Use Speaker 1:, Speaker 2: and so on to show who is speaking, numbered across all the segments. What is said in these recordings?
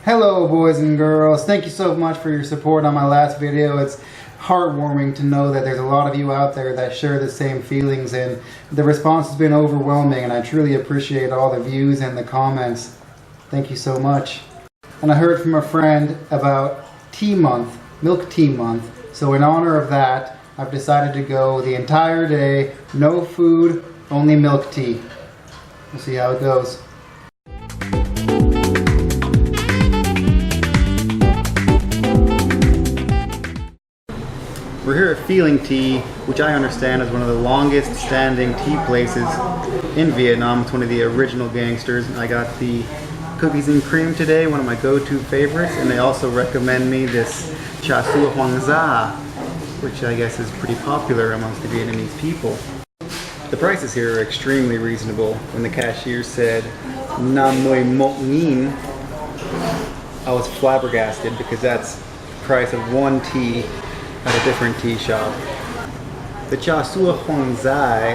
Speaker 1: Hello boys and girls, thank you so much for your support on my last video. It's heartwarming to know that there's a lot of you out there that share the same feelings, and the response has been overwhelming, and I truly appreciate all the views and the comments. Thank you so much. And I heard from a friend about tea month, milk tea month, so in honor of that I've decided to go the entire day, no food, only milk tea. We'll see how it goes. We're here at Feeling Tea, which I understand is one of the longest standing tea places in Vietnam. It's one of the original gangsters. I got the cookies and cream today, one of my go-to favorites, and they also recommend me this Cha Sua Hoang Za, which I guess is pretty popular amongst the Vietnamese people. The prices here are extremely reasonable. When the cashier said 51.000, I was flabbergasted because that's the price of one tea at a different tea shop. The Cha Sua Hoang Za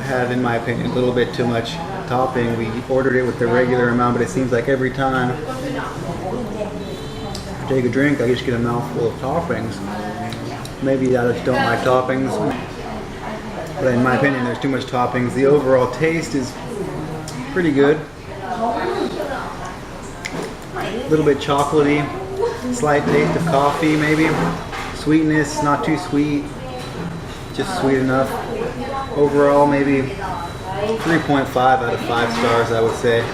Speaker 1: had, in my opinion, a little bit too much topping. We ordered it with the regular amount, but it seems like every time I take a drink, I just get a mouthful of toppings. Maybe I just don't like toppings, but in my opinion, there's too much toppings. The overall taste is pretty good. A little bit chocolatey, slight taste of coffee maybe. Sweetness, not too sweet, just sweet enough. Overall, maybe 3.5 out of 5 stars, I would say.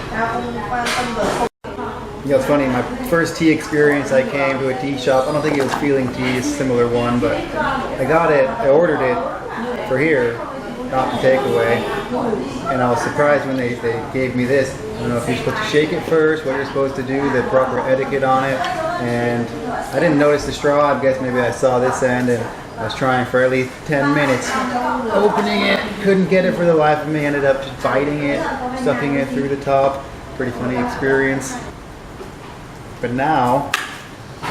Speaker 1: You know, it's funny, my first tea experience, I came to a tea shop. I don't think it was Feeling Tea, it's a similar one, but I ordered it for here, not the takeaway. And I was surprised when they gave me this. I don't know if you're supposed to shake it first, what you're supposed to do, the proper etiquette on it. And I didn't notice the straw. I guess maybe I saw this end, and I was trying for at least 10 minutes. Opening it, couldn't get it for the life of me. Ended up just biting it, stuffing it through the top. Pretty funny experience. But now,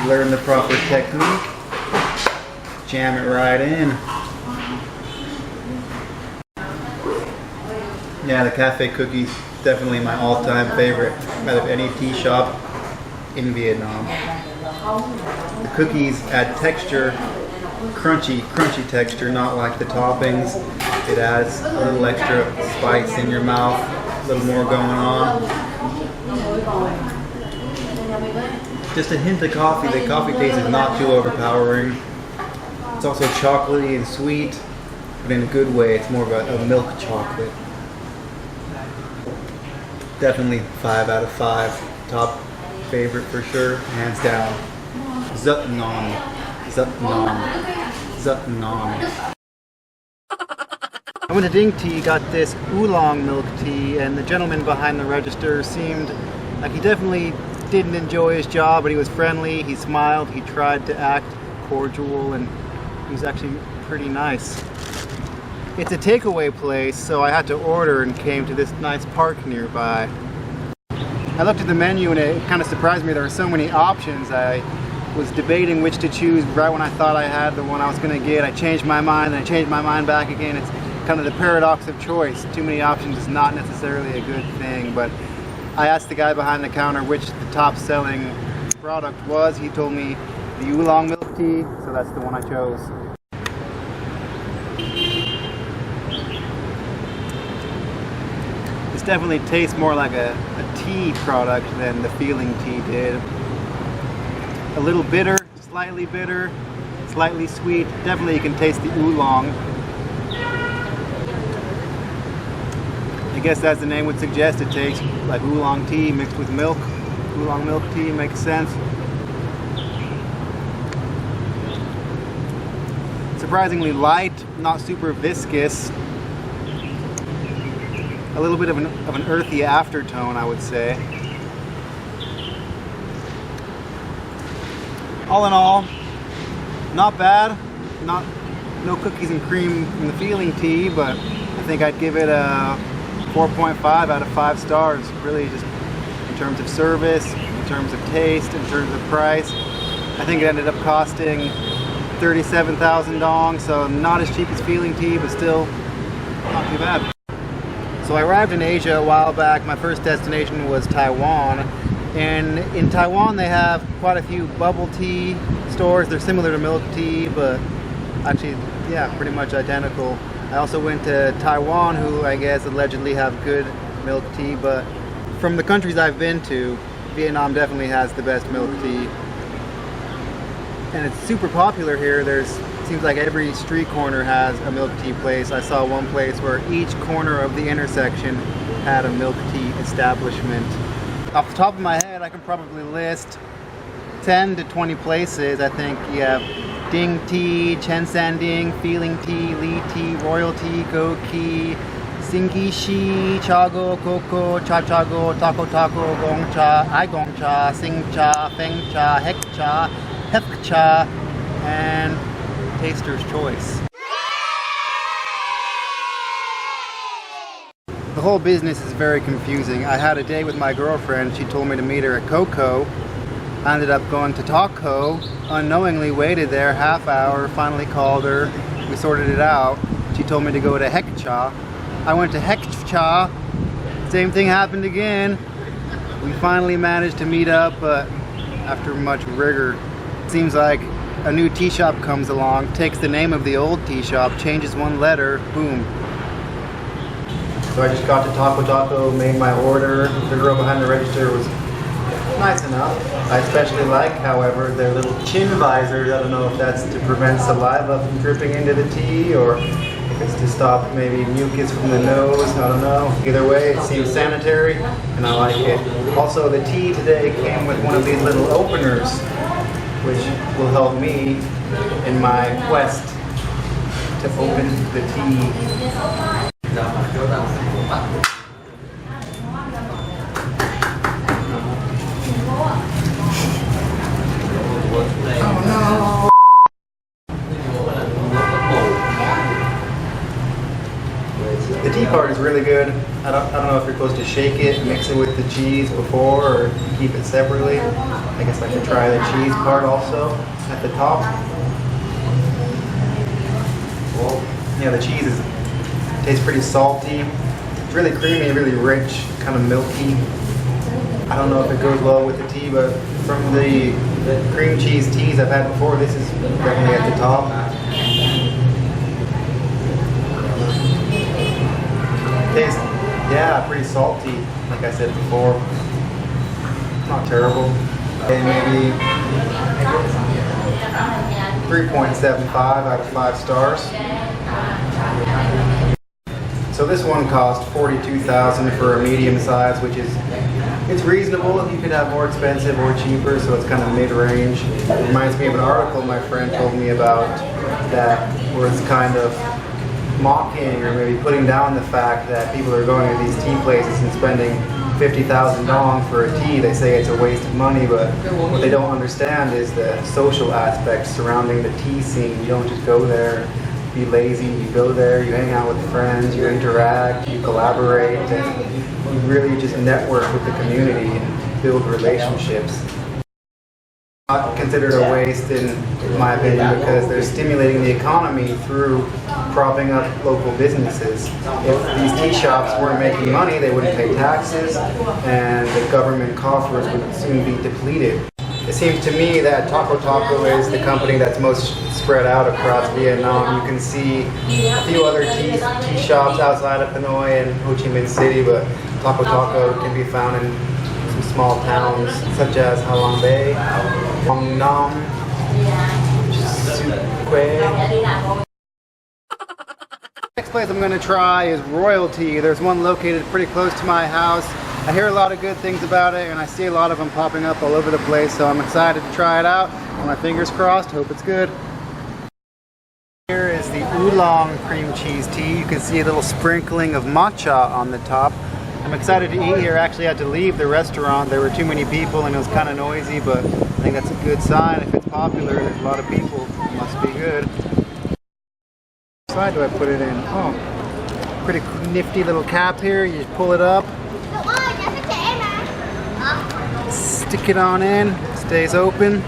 Speaker 1: learn the proper technique. Jam it right in. Yeah, the cafe cookies, definitely my all-time favorite out of any tea shop in Vietnam. The cookies add texture, crunchy texture, not like the toppings. It adds a little extra spice in your mouth, a little more going on. Just a hint of coffee. The coffee taste is not too overpowering. It's also chocolatey and sweet, but in a good way. It's more of a milk chocolate. Definitely 5 out of 5. Top favorite for sure, hands down. Zut non. Zut non. Zut non. I went to Ding Tea, got this oolong milk tea, and the gentleman behind the register seemed like he definitely didn't enjoy his job, but he was friendly, he smiled, he tried to act cordial, and he was actually pretty nice. It's a takeaway place, so I had to order and came to this nice park nearby. I looked at the menu and it kind of surprised me. There were so many options. I was debating which to choose right when I thought I had the one I was going to get. I changed my mind and I changed my mind back again. It's kind of the paradox of choice. Too many options is not necessarily a good thing, but I asked the guy behind the counter which the top selling product was. He told me the oolong milk tea, so that's the one I chose. This definitely tastes more like a tea product than the Feeling Tea did. A little bitter, slightly sweet. Definitely you can taste the oolong. I guess as the name would suggest, it tastes like oolong tea mixed with milk. Oolong milk tea makes sense. Surprisingly light, not super viscous. A little bit of an earthy aftertone, I would say. All in all, not bad. No cookies and cream in the Feeling Tea, but I think I'd give it a 4.5 out of 5 stars. Really, just in terms of service, in terms of taste, in terms of price. I think it ended up costing 37,000 dong, so not as cheap as Feeling Tea, but still not too bad. So I arrived in Asia a while back. My first destination was Taiwan, And in Taiwan they have quite a few bubble tea stores. They're similar to milk tea, but actually, yeah, pretty much identical. I also went to Taiwan, who I guess allegedly have good milk tea, but from the countries I've been to, Vietnam definitely has the best milk tea. And it's super popular here. Seems like every street corner has a milk tea place. I saw one place where each corner of the intersection had a milk tea establishment. Off the top of my head, I can probably list 10 to 20 places. I think you have Ding Tea, Chen San Ding, Feeling Tea, Li Tea, Royalty, Go Key, Singi Shi, Chago, Coco, Cha Chago, Taco Taco, Gong Cha, Ai Gong Cha, Sing Cha, Feng Cha, Hek Cha, Hep Cha, and Taster's Choice. The whole business is very confusing. I had a date with my girlfriend. She told me to meet her at Coco. I ended up going to Taco, unknowingly waited there half hour, finally called her. We sorted it out. She told me to go to Hek Cha. I went to Hek Cha. Same thing happened again. We finally managed to meet up, but after much rigor. It seems like a new tea shop comes along, takes the name of the old tea shop, changes one letter, boom. So I just got to Taco, made my order. The girl behind the register was nice enough. I especially like, however, their little chin visors. I don't know if that's to prevent saliva from dripping into the tea or if it's to stop maybe mucus from the nose. I don't know. Either way, it seems sanitary and I like it. Also, the tea today came with one of these little openers, which will help me in my quest to open the tea. Oh no! The tea part is really good. I don't know if you're supposed to shake it, mix it with the cheese before, or keep it separately. I guess I should try the cheese part also at the top. Yeah, the cheese tastes pretty salty. It's really creamy, really rich, kind of milky. I don't know if it goes well with the tea, but from the cream cheese teas I've had before, this is definitely at the top. Tastes, yeah, pretty salty, like I said before. Not terrible. Okay, maybe 3.75 out of 5 stars. So this one cost $42,000 for a medium size, which is, it's reasonable. You could have more expensive or cheaper, so it's kind of mid-range. It reminds me of an article my friend told me about that was kind of mocking or maybe putting down the fact that people are going to these tea places and spending 50,000 dong for a tea. They say it's a waste of money, but what they don't understand is the social aspects surrounding the tea scene. You don't just go there, be lazy. You go there, you hang out with friends, you interact, you collaborate, and you really just network with the community and build relationships. Not considered a waste in my opinion because they're stimulating the economy through propping up local businesses. If these tea shops weren't making money, they wouldn't pay taxes and the government coffers would soon be depleted. It seems to me that Taco is the company that's most spread out across Vietnam. You can see a few other tea shops outside of Hanoi and Ho Chi Minh City, but Taco can be found in some small towns such as Ha Long Bay, Quang Nam, Su Quay. Next place I'm going to try is Royalty. There's one located pretty close to my house. I hear a lot of good things about it and I see a lot of them popping up all over the place, so I'm excited to try it out. My fingers crossed, hope it's good. Here is the oolong cream cheese tea. You can see a little sprinkling of matcha on the top. I'm excited to eat here. I actually had to leave the restaurant. There were too many people and it was kind of noisy, but I think that's a good sign. If it's popular, there's a lot of people, it must be good. Which side do I put it in? Oh, pretty nifty little cap here. You just pull it up. Stick it on in, stays open.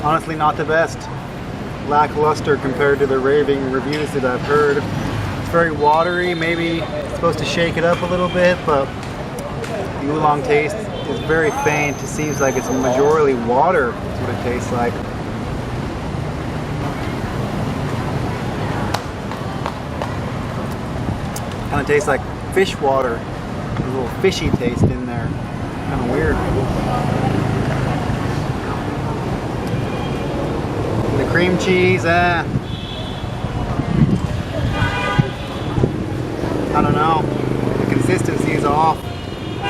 Speaker 1: Honestly, not the best. Lackluster compared to the raving reviews that I've heard. As very watery. Maybe it's supposed to shake it up a little bit, but the oolong taste is very faint. It seems like it's majorly water. That's what it tastes like. Kind of tastes like fish water. There's a little fishy taste in there. Kind of weird. The cream cheese, I don't know. The consistency is off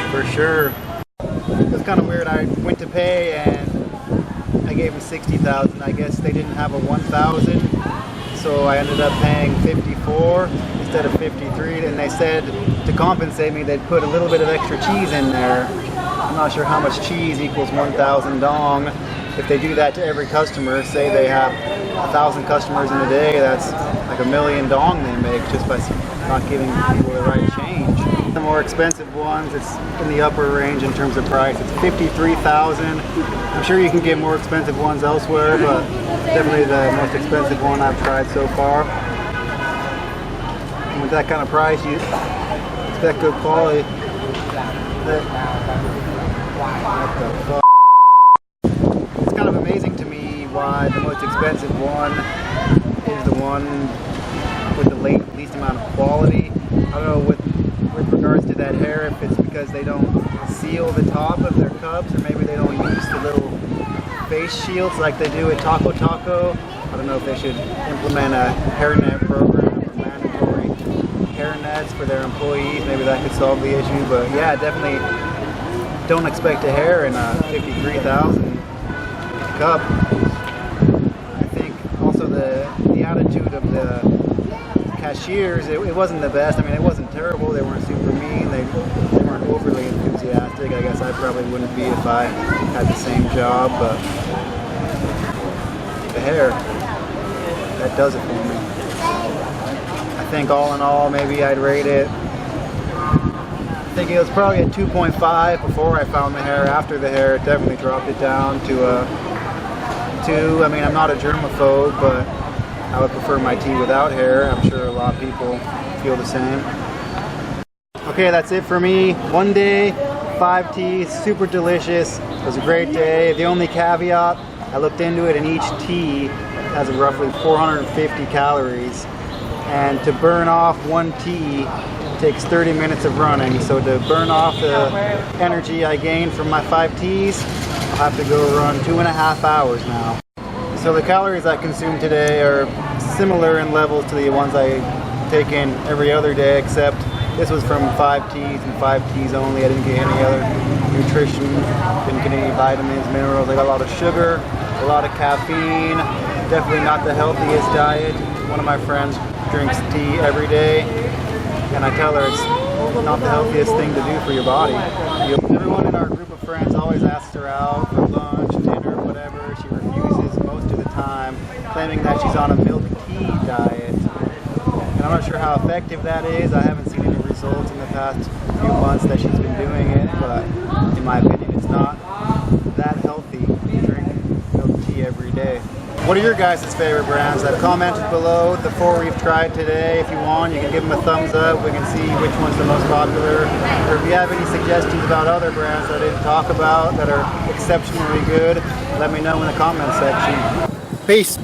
Speaker 1: for sure. It was kind of weird. I went to pay and I gave them 60,000. I guess they didn't have a 1,000, so I ended up paying 54 instead of 53. And they said to compensate me, they'd put a little bit of extra cheese in there. I'm not sure how much cheese equals 1,000 dong. If they do that to every customer, say they have 1,000 customers in a day, that's like 1,000,000 dong they make just by not giving people the right change. The more expensive ones, it's in the upper range in terms of price. It's 53,000. I'm sure you can get more expensive ones elsewhere, but definitely the most expensive one I've tried so far. And with that kind of price, you expect good quality. What the fuck? It's kind of amazing to me why the most expensive one is the one with the least amount of quality. I don't know with regards to that hair, if it's because they don't seal the top of their cups, or maybe they don't use the little face shields like they do at Taco Taco. I don't know if they should implement a hairnet program or mandatory hairnets for their employees. Maybe that could solve the issue. But yeah, definitely don't expect a hair in a 53,000 cup. I think also the attitude of the cashiers, it wasn't the best. I mean, it wasn't terrible. They weren't super mean. They weren't overly enthusiastic. I guess I probably wouldn't be if I had the same job, but the hair, that does it for me. I think all in all, maybe I'd rate it, I think it was probably a 2.5 before I found the hair. After the hair, it definitely dropped it down to a 2. I mean, I'm not a germaphobe, but I would prefer my tea without hair. I'm sure a lot of people feel the same. Okay, that's it for me. One day, 5 teas, super delicious. It was a great day. The only caveat, I looked into it, and each tea has roughly 450 calories. And to burn off one tea takes 30 minutes of running. So to burn off the energy I gained from my 5 teas, I'll have to go run 2.5 hours now. So the calories I consumed today are similar in levels to the ones I take in every other day, except this was from 5 teas and 5 teas only. I didn't get any other nutrition, didn't get any vitamins, minerals. I got a lot of sugar, a lot of caffeine, definitely not the healthiest diet. One of my friends drinks tea every day, and I tell her it's not the healthiest thing to do for your body. Everyone in our group of friends always asks her out for lunch, dinner, whatever. She refuses most of the time, claiming that she's on a milk tea diet. And I'm not sure how effective that is. I haven't seen any results in the past few months that she's been doing it, but in my opinion, it's not that healthy to drink milk tea every day. What are your guys' favorite brands? I've commented below the 4 we've tried today. If you want, you can give them a thumbs up. We can see which one's the most popular. Or if you have any suggestions about other brands that I didn't talk about that are exceptionally good, let me know in the comment section. Peace.